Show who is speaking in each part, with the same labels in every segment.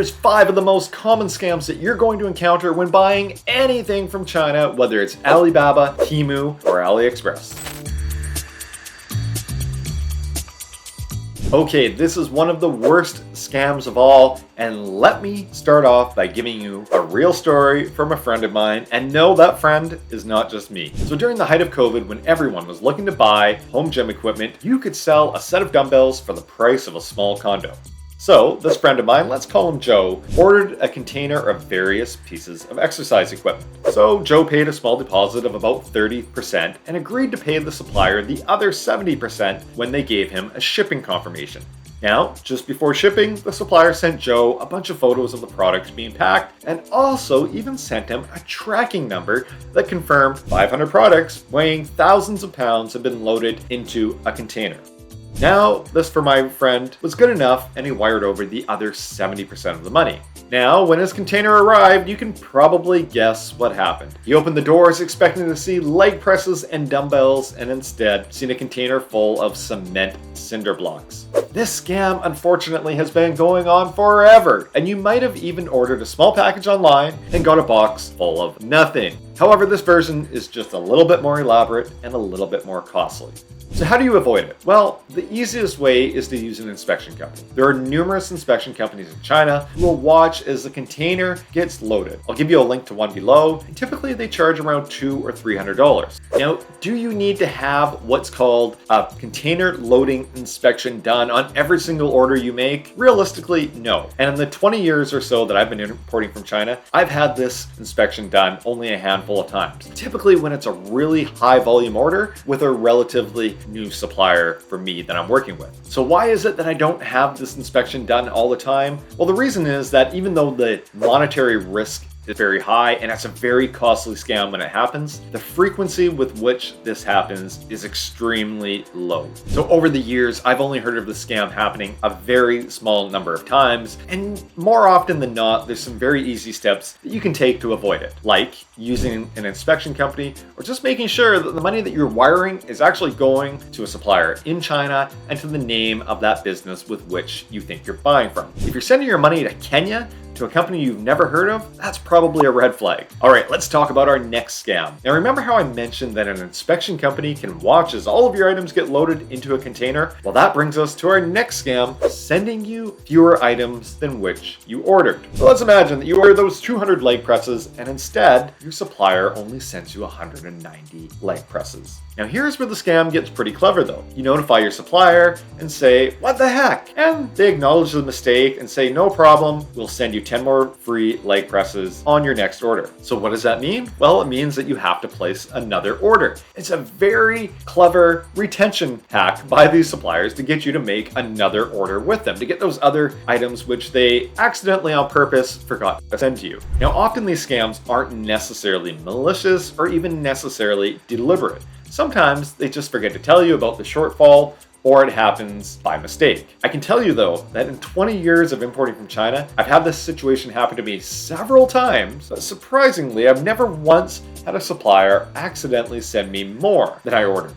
Speaker 1: here's 5 of the most common scams that you're going to encounter when buying anything from China, whether it's Alibaba, Temu, or AliExpress. Okay, this is one of the worst scams of all, and let me start off by giving you a real story from a friend of mine, and no, that friend is not just me. So during the height of COVID, when everyone was looking to buy home gym equipment, you could sell a set of dumbbells for the price of a small condo. So this friend of mine, let's call him Joe, ordered a container of various pieces of exercise equipment. So Joe paid a small deposit of about 30% and agreed to pay the supplier the other 70% when they gave him a shipping confirmation. Now, just before shipping, the supplier sent Joe a bunch of photos of the products being packed and also even sent him a tracking number that confirmed 500 products weighing thousands of pounds had been loaded into a container. Now, this for my friend was good enough and he wired over the other 70% of the money. Now, when his container arrived, you can probably guess what happened. He opened the doors expecting to see leg presses and dumbbells and instead seen a container full of cement cinder blocks. This scam, unfortunately, has been going on forever, and you might have even ordered a small package online and got a box full of nothing. However, this version is just a little bit more elaborate and a little bit more costly. So how do you avoid it? Well, the easiest way is to use an inspection company. There are numerous inspection companies in China who will watch as the container gets loaded. I'll give you a link to one below, and typically they charge around $200 or $300. Now, do you need to have what's called a container loading inspection done on every single order you make? Realistically, no. And in the 20 years or so that I've been importing from China, I've had this inspection done only a handful of times. Typically when it's a really high volume order with a relatively new supplier for me that I'm working with. So why is it that I don't have this inspection done all the time? Well, the reason is that even though the monetary risk is very high and it's a very costly scam when it happens, the frequency with which this happens is extremely low. So over the years, I've only heard of the scam happening a very small number of times, and more often than not, there's some very easy steps that you can take to avoid it, like using an inspection company or just making sure that the money that you're wiring is actually going to a supplier in China and to the name of that business with which you think you're buying from. If you're sending your money to Kenya, to a company you've never heard of, that's probably a red flag. All right, let's talk about our next scam. Now remember how I mentioned that an inspection company can watch as all of your items get loaded into a container? Well, that brings us to our next scam, sending you fewer items than which you ordered. So let's imagine that you ordered those 200 leg presses and instead your supplier only sends you 190 leg presses. Now here's where the scam gets pretty clever though. You notify your supplier and say, what the heck? And they acknowledge the mistake and say, no problem, we'll send you 10 more free leg presses on your next order. So what does that mean? Well, it means that you have to place another order. It's a very clever retention hack by these suppliers to get you to make another order with them, to get those other items which they accidentally on purpose forgot to send to you. Now often these scams aren't necessarily malicious or even necessarily deliberate. Sometimes they just forget to tell you about the shortfall, or it happens by mistake. I can tell you though, that in 20 years of importing from China, I've had this situation happen to me several times, but surprisingly, I've never once had a supplier accidentally send me more than I ordered.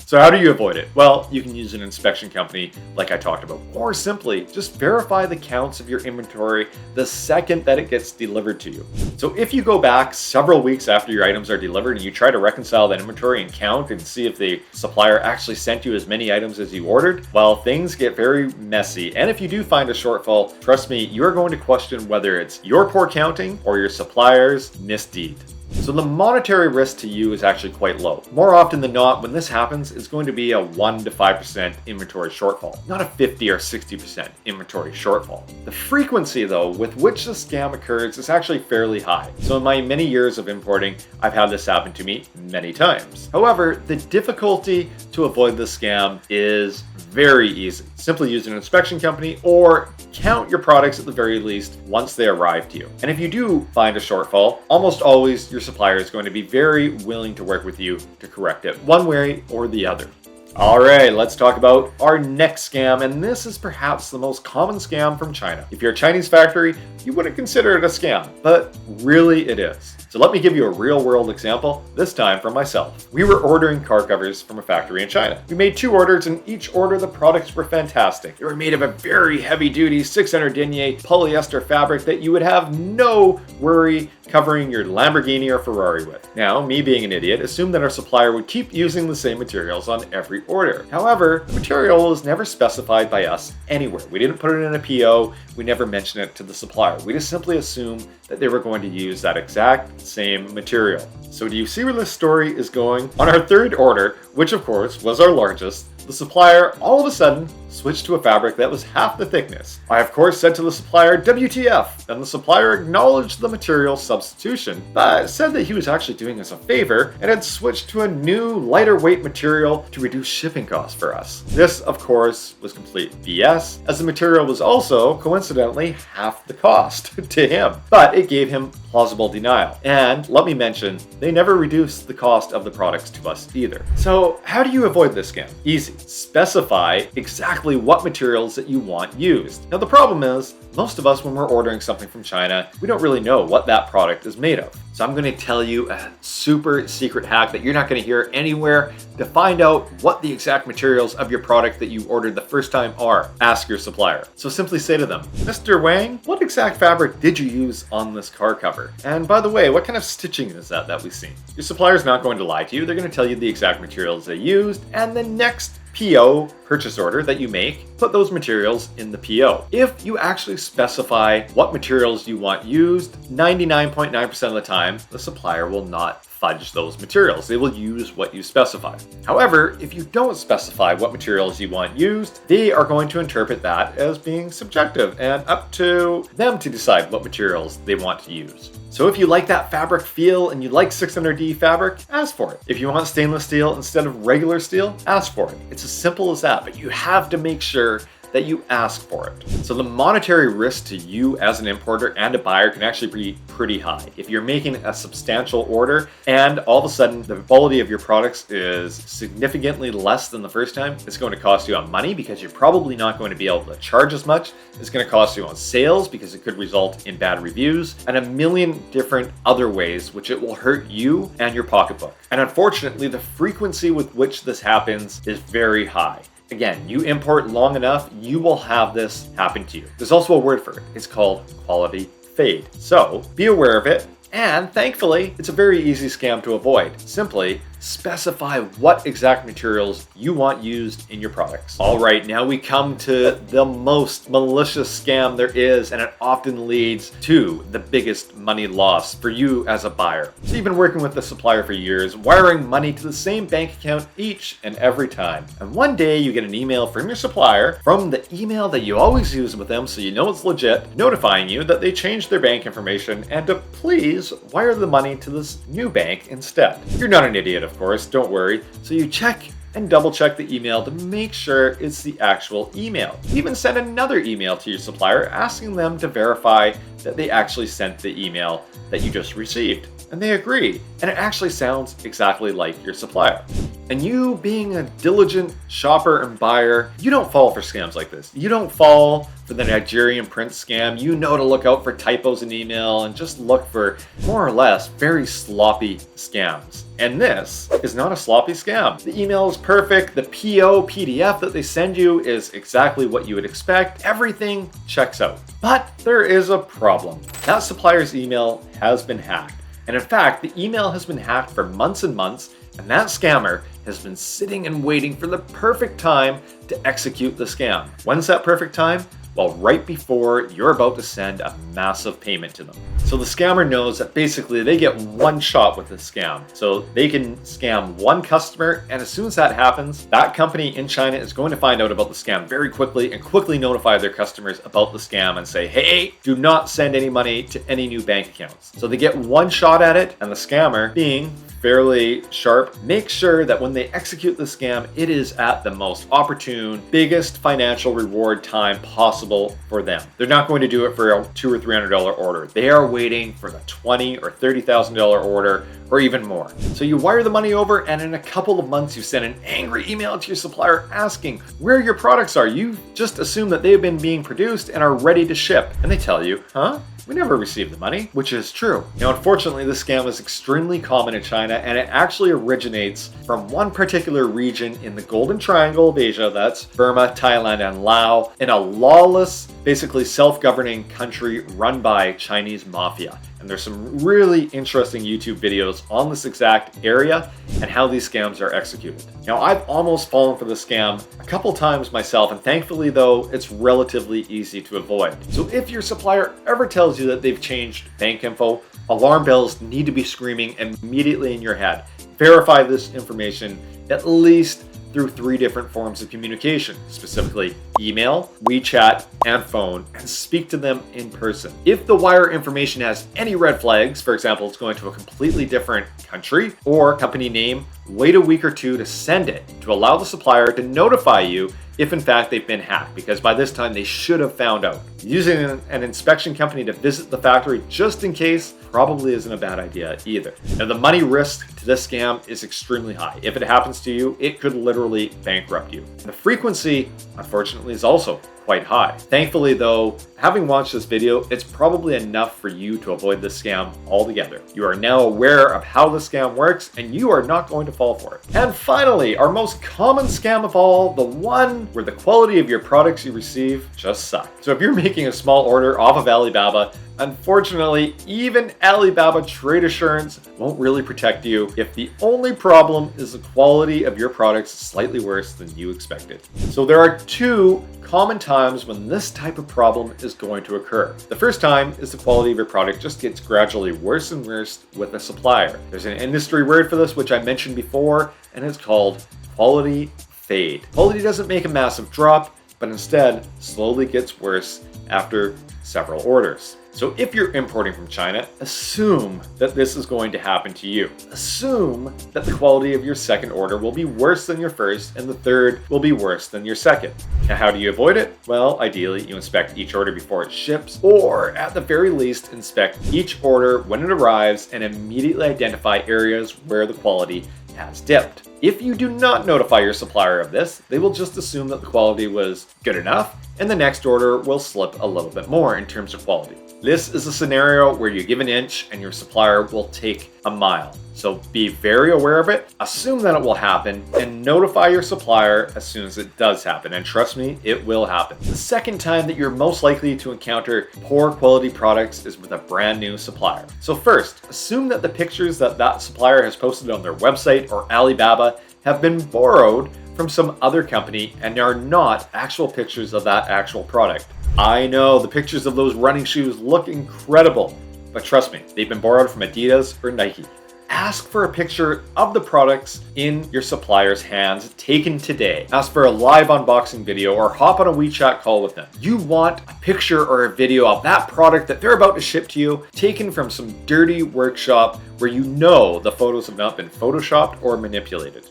Speaker 1: So how do you avoid it? Well, you can use an inspection company like I talked about, or simply just verify the counts of your inventory the second that it gets delivered to you. So if you go back several weeks after your items are delivered and you try to reconcile that inventory and count and see if the supplier actually sent you as many items as you ordered, well, things get very messy. And if you do find a shortfall, trust me, you're going to question whether it's your poor counting or your supplier's misdeed. So the monetary risk to you is actually quite low. More often than not, when this happens, it's going to be a 1 to 5% inventory shortfall, not a 50 or 60% inventory shortfall. The frequency, though, with which the scam occurs is actually fairly high. So in my many years of importing, I've had this happen to me many times. However, the difficulty to avoid this scam is very easy. Simply use an inspection company or count your products at the very least once they arrive to you. And if you do find a shortfall, almost always your supplier is going to be very willing to work with you to correct it one way or the other. Alright, let's talk about our next scam, and this is perhaps the most common scam from China. If you're a Chinese factory, you wouldn't consider it a scam, but really it is. So let me give you a real-world example, this time from myself. We were ordering car covers from a factory in China. We made 2 orders, and each order the products were fantastic. They were made of a very heavy-duty 600 denier polyester fabric that you would have no worry covering your Lamborghini or Ferrari with. Now, me being an idiot, assumed that our supplier would keep using the same materials on every order. However, the material was never specified by us anywhere. We didn't put it in a PO, we never mentioned it to the supplier. We just simply assumed that they were going to use that exact same material. So do you see where this story is going? On our 3rd order, which of course was our largest, the supplier all of a sudden switched to a fabric that was half the thickness. I of course said to the supplier, WTF, and the supplier acknowledged the material substitution, but said that he was actually doing us a favor and had switched to a new lighter weight material to reduce shipping costs for us. This of course was complete BS, as the material was also coincidentally half the cost to him, but it gave him plausible denial. And let me mention, they never reduced the cost of the products to us either. So how do you avoid this scam? Easy. Specify exactly what materials that you want used. Now the problem is, most of us when we're ordering something from China, we don't really know what that product is made of. So I'm going to tell you a super secret hack that you're not going to hear anywhere to find out what the exact materials of your product that you ordered the first time are. Ask your supplier. So simply say to them, Mr. Wang, what exact fabric did you use on this car cover? And by the way, what kind of stitching is that we've seen? Your supplier's not going to lie to you. They're going to tell you the exact materials they used, and the next PO, purchase order, that you make, put those materials in the PO. If you actually specify what materials you want used, 99.9% of the time, the supplier will not fudge those materials. They will use what you specify. However, if you don't specify what materials you want used, they are going to interpret that as being subjective and up to them to decide what materials they want to use. So if you like that fabric feel and you like 600D fabric, ask for it. If you want stainless steel instead of regular steel, ask for it. It's as simple as that, but you have to make sure that you ask for it. So the monetary risk to you as an importer and a buyer can actually be pretty high. If you're making a substantial order and all of a sudden the quality of your products is significantly less than the first time, it's going to cost you on money because you're probably not going to be able to charge as much. It's going to cost you on sales because it could result in bad reviews and a million different other ways which it will hurt you and your pocketbook. And unfortunately, the frequency with which this happens is very high. Again, you import long enough, you will have this happen to you. There's also a word for it. It's called quality fade. So be aware of it. And thankfully, it's a very easy scam to avoid. Simply specify what exact materials you want used in your products. All right, now we come to the most malicious scam there is, and it often leads to the biggest money loss for you as a buyer. So you've been working with the supplier for years, wiring money to the same bank account each and every time. And one day you get an email from your supplier, from the email that you always use with them so you know it's legit, notifying you that they changed their bank information and to please wire the money to this new bank instead. You're not an idiot, of course, don't worry. So you check and double check the email to make sure it's the actual email. Even send another email to your supplier asking them to verify that they actually sent the email that you just received. And they agree, and it actually sounds exactly like your supplier. And you, being a diligent shopper and buyer, you don't fall for scams like this. You don't fall for the Nigerian print scam. You know to look out for typos in email and just look for more or less very sloppy scams. And this is not a sloppy scam. The email is perfect. The PO PDF that they send you is exactly what you would expect. Everything checks out. But there is a problem. That supplier's email has been hacked. And in fact, the email has been hacked for months and months, and that scammer has been sitting and waiting for the perfect time to execute the scam. When's that perfect time? Well, right before you're about to send a massive payment to them. So the scammer knows that basically they get one shot with this scam. So they can scam one customer, and as soon as that happens, that company in China is going to find out about the scam very quickly and quickly notify their customers about the scam and say, hey, do not send any money to any new bank accounts. So they get one shot at it, and the scammer, being fairly sharp. Make sure that when they execute the scam, it is at the most opportune, biggest financial reward time possible for them. They're not going to do it for a $200 or $300 order. They are waiting for the $20,000 or $30,000 order or even more. So you wire the money over, and in a couple of months you send an angry email to your supplier asking where your products are. You just assume that they've been being produced and are ready to ship. And they tell you, huh? We never received the money, which is true. Now, unfortunately, this scam is extremely common in China, and it actually originates from one particular region in the Golden Triangle of Asia, that's Burma, Thailand, and Laos, in a lawless, basically self-governing country run by Chinese mafia. And there's some really interesting YouTube videos on this exact area and how these scams are executed. Now, I've almost fallen for the scam a couple times myself, and thankfully though, it's relatively easy to avoid. So if your supplier ever tells you that they've changed bank info, alarm bells need to be screaming immediately in your head. Verify this information at least through 3 different forms of communication, specifically email, WeChat, and phone, and speak to them in person. If the wire information has any red flags, for example, it's going to a completely different country or company name, wait a week or 2 to send it to allow the supplier to notify you if in fact they've been hacked, because by this time they should have found out. Using an inspection company to visit the factory just in case probably isn't a bad idea either. Now, the money risk to this scam is extremely high. If it happens to you, it could literally bankrupt you. The frequency, unfortunately, is also quite high. Thankfully though, having watched this video, it's probably enough for you to avoid this scam altogether. You are now aware of how the scam works, and you are not going to fall for it. And finally, our most common scam of all, the one where the quality of your products you receive just suck. So if you're making a small order off of Alibaba, unfortunately, even Alibaba Trade Assurance won't really protect you if the only problem is the quality of your products is slightly worse than you expected. So there are 2 common times when this type of problem is going to occur. The first time is the quality of your product just gets gradually worse and worse with a supplier. There's an industry word for this, which I mentioned before, and it's called quality fade. Quality doesn't make a massive drop, but instead slowly gets worse after several orders. So if you're importing from China, assume that this is going to happen to you. Assume that the quality of your second order will be worse than your first, and the third will be worse than your second. Now, how do you avoid it? Well, ideally, you inspect each order before it ships, or at the very least, inspect each order when it arrives and immediately identify areas where the quality has dipped. If you do not notify your supplier of this, they will just assume that the quality was good enough, and the next order will slip a little bit more in terms of quality. This is a scenario where you give an inch and your supplier will take a mile. So be very aware of it, assume that it will happen, and notify your supplier as soon as it does happen. And trust me, it will happen. The second time that you're most likely to encounter poor quality products is with a brand new supplier. So first, assume that the pictures that supplier has posted on their website or Alibaba have been borrowed from some other company and are not actual pictures of that actual product. I know the pictures of those running shoes look incredible, but trust me, they've been borrowed from Adidas or Nike. Ask for a picture of the products in your supplier's hands taken today. Ask for a live unboxing video or hop on a WeChat call with them. You want a picture or a video of that product that they're about to ship to you taken from some dirty workshop where you know the photos have not been photoshopped or manipulated.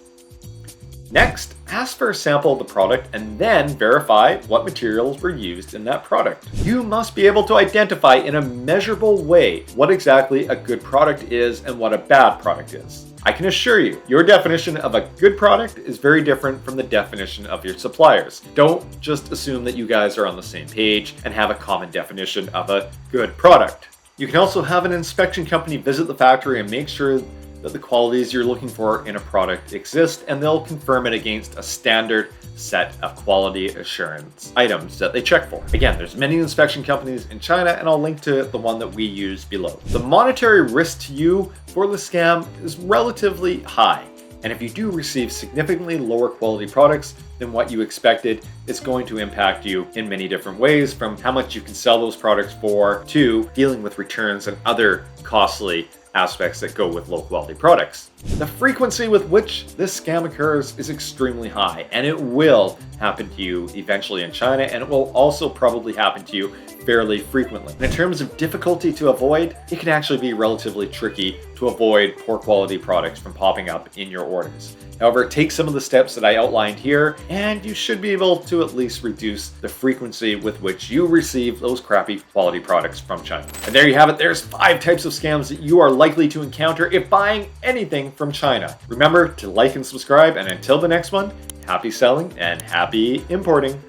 Speaker 1: Next, ask for a sample of the product and then verify what materials were used in that product. You must be able to identify in a measurable way what exactly a good product is and what a bad product is. I can assure you, your definition of a good product is very different from the definition of your suppliers. Don't just assume that you guys are on the same page and have a common definition of a good product. You can also have an inspection company visit the factory and make sure that the qualities you're looking for in a product exist, and they'll confirm it against a standard set of quality assurance items that they check for. Again, there's many inspection companies in China, and I'll link to the one that we use below. The monetary risk to you for the scam is relatively high, and if you do receive significantly lower quality products than what you expected, it's going to impact you in many different ways, from how much you can sell those products for to dealing with returns and other costly aspects that go with low quality products. The frequency with which this scam occurs is extremely high, and it will happen to you eventually in China, and it will also probably happen to you fairly frequently. And in terms of difficulty to avoid, it can actually be relatively tricky to avoid poor quality products from popping up in your orders. However, take some of the steps that I outlined here, and you should be able to at least reduce the frequency with which you receive those crappy quality products from China. And there you have it. There's 5 types of scams that you are likely to encounter if buying anything from China. Remember to like and subscribe, and until the next one, happy selling and happy importing.